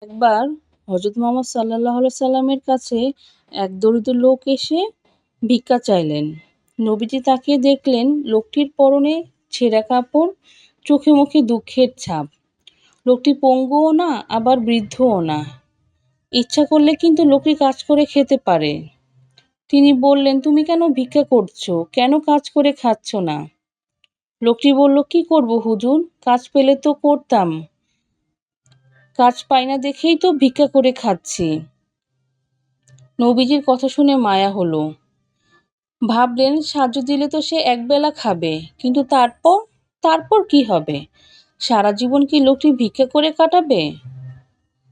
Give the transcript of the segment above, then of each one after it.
একবার হযরত মুহাম্মদ সাল্লাল্লাহু আলাইহি সাল্লামের কাছে এক দরিদ্র লোক এসে ভিক্ষা চাইলেন। নবীজি তাকিয়ে দেখলেন লোকটির পরনে ছেঁড়া কাপড়, চোখে মুখে দুঃখের ছাপ। লোকটি পঙ্গুও না আবার বৃদ্ধও না। ইচ্ছা করলে কিন্তু লোকটি কাজ করে খেতে পারে। তিনি বললেন, তুমি কেন ভিক্ষা করছো? কেন কাজ করে খাচ্ছ না? লোকটি বলল, কি করব হুজুর, কাজ পেলে তো করতাম, কাজ পাই না দেখেই তো ভিক্ষা করে খাচ্ছি। নবীজির কথা শুনে মায়া হলো। ভাবলেন সাহায্য দিলে তো সে একবেলা খাবে, কিন্তু তারপর কি হবে? সারা জীবন কি লোকটি ভিক্ষা করে কাটাবে?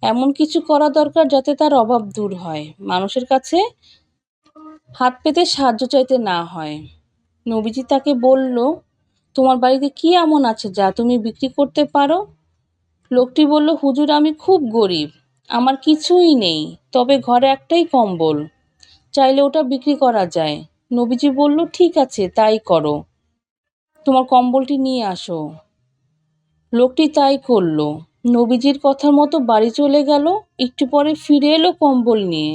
এমন কিছু করা দরকার যাতে তার অভাব দূর হয়, মানুষের কাছে হাত পেতে সাহায্য চাইতে না হয়। নবীজি তাকে বলল, তোমার বাড়িতে কি এমন আছে যা তুমি বিক্রি করতে পারো? লোকটি বলল, হুজুর, আমি খুব গরিব, আমার কিছুই নেই, তবে ঘরে একটাই কম্বল, চাইলে ওটা বিক্রি করা যায়। নবীজি বলল, ঠিক আছে, তাই করো, তোমার কম্বলটি নিয়ে আসো। লোকটি তাই করল। নবীজির কথার মতো বাড়ি চলে গেল। একটু পরে ফিরে এলো কম্বল নিয়ে।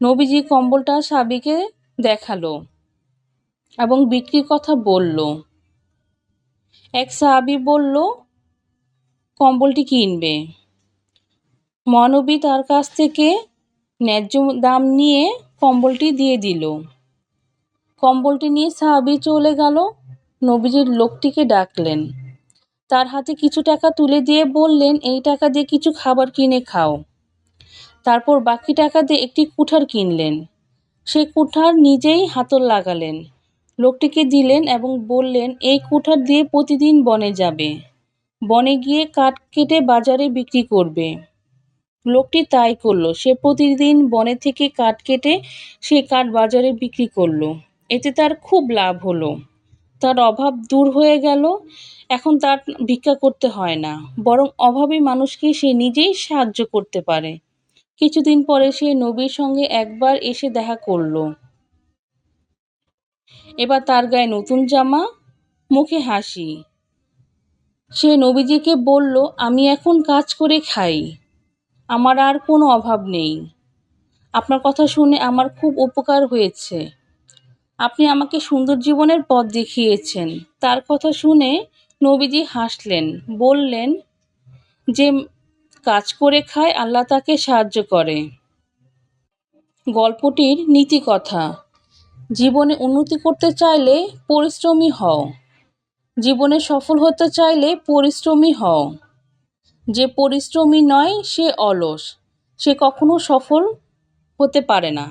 নবীজি কম্বলটা সাহাবীকে দেখালো এবং বিক্রির কথা বলল। এক সাহাবী বলল, কম্বলটি কিনবে। মহানবী তার কাছ থেকে ন্যায্য দাম নিয়ে কম্বলটি দিয়ে দিল। কম্বলটি নিয়ে সাহাবী চলে গেল। নবীজি লোকটিকে ডাকলেন, তার হাতে কিছু টাকা তুলে দিয়ে বললেন, এই টাকা দিয়ে কিছু খাবার কিনে খাও। তারপর বাকি টাকা দিয়ে একটি কুঠার কিনলেন। সেই কুঠার নিজেই হাতল লাগালেন, লোকটিকে দিলেন এবং বললেন, এই কুঠার দিয়ে প্রতিদিন বনে যাবে, বনে গিয়ে কাঠ কেটে বাজারে বিক্রি করবে। লোকটি তাই করল। সে প্রতিদিন বনে থেকে কাঠ কেটে সে কাঠ বাজারে বিক্রি করলো। এতে তার খুব লাভ হলো। তার অভাব দূর হয়ে গেল। এখন তার ভিক্ষা করতে হয় না, বরং অভাবী মানুষকে সে নিজেই সাহায্য করতে পারে। কিছুদিন পরে সে নবীর সঙ্গে একবার এসে দেখা করল। এবার তার গায়ে নতুন জামা, মুখে হাসি। সে নবীজিকে বলল, আমি এখন কাজ করে খাই, আমার আর কোনো অভাব নেই। আপনার কথা শুনে আমার খুব উপকার হয়েছে। আপনি আমাকে সুন্দর জীবনের পথ দেখিয়েছেন। তার কথা শুনে নবীজি হাসলেন, বললেন, যে কাজ করে খায় আল্লাহ তাকে সাহায্য করে। গল্পটির নীতি কথা, জীবনে উন্নতি করতে চাইলে পরিশ্রমী হও, জীবনে সফল হতে চাইলে পরিশ্রমী হও। যে পরিশ্রমী নয় সে অলস, সে কখনো সফল হতে পারে না।